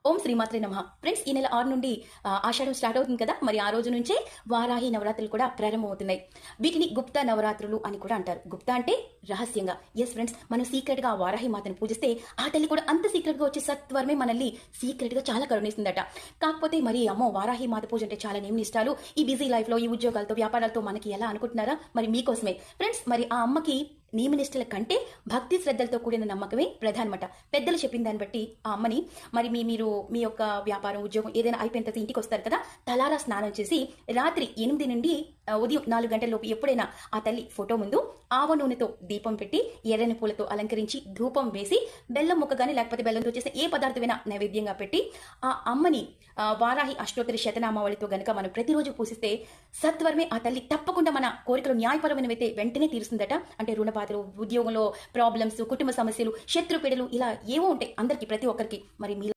ఓం శ్రీమాత్రే నమః. ఫ్రెండ్స్, ఈ నెల 6 నుండి ఆషాఢం స్టార్ట్ అవుతుంది కదా. మరి ఆ రోజు నుంచే వారాహి నవరాత్రులు కూడా ప్రారంభమవుతున్నాయి. వీటిని గుప్త నవరాత్రులు అని కూడా అంటారు. గుప్త అంటే రహస్యంగా. ఎస్ ఫ్రెండ్స్, మనం సీక్రెట్ గా వారాహి మాతను పూజిస్తే ఆ తల్లి కూడా అంత సీక్రెట్ గా వచ్చే సత్వరమే మనల్ని సీక్రెట్ గా చాలా కరుణిస్తుందట. కాకపోతే మరి అమ్మో, వారాహి మాత పూజ అంటే చాలా నియమ నిష్టాలు. ఈ బిజీ లైఫ్ లో, ఈ ఉద్యోగాలతో, వ్యాపారాలతో మనకి ఎలా అనుకుంటున్నారా? మరి మీకోసమే ఫ్రెండ్స్. మరి ఆ అమ్మకి నియమనిష్టల కంటే భక్తి శ్రద్ధలతో కూడిన నమ్మకమే ప్రధానమాట. పెద్దలు చెప్పిన దాన్ని బట్టి ఆ అమ్మని మరి మీరు మీ యొక్క వ్యాపారం, ఉద్యోగం ఏదైనా అయిపోయిన తర్వాత ఇంటికి వస్తారు కదా, తలారా స్నానం చేసి రాత్రి 8 నుండి ఉదయం 4 గంటల లోపు ఎప్పుడైనా ఆ తల్లి ఫోటో ముందు ఆవ నూనెతో దీపం పెట్టి ఎర్రని పూలతో అలంకరించి ధూపం వేసి బెల్లం ముక్క కానీ లేకపోతే బెల్లంతో చేసిన ఏ పదార్థమైనా నైవేద్యంగా పెట్టి ఆ అమ్మని వారాహి అష్టోత్తర శతనామావళితో గనక మనం ప్రతిరోజు పూజిస్తే సత్వరమే ఆ తల్లి తప్పకుండా మన కోరికలు న్యాయపరమైనవైతే వెంటనే తీరుస్తుందట. అంటే రుణ బాధలు, ఉద్యోగంలో ప్రాబ్లమ్స్, కుటుంబ సమస్యలు, శత్రు పీడలు ఇలా ఏవో ఉంటాయి అందరికి, ప్రతి ఒక్కరికి. మరి మీ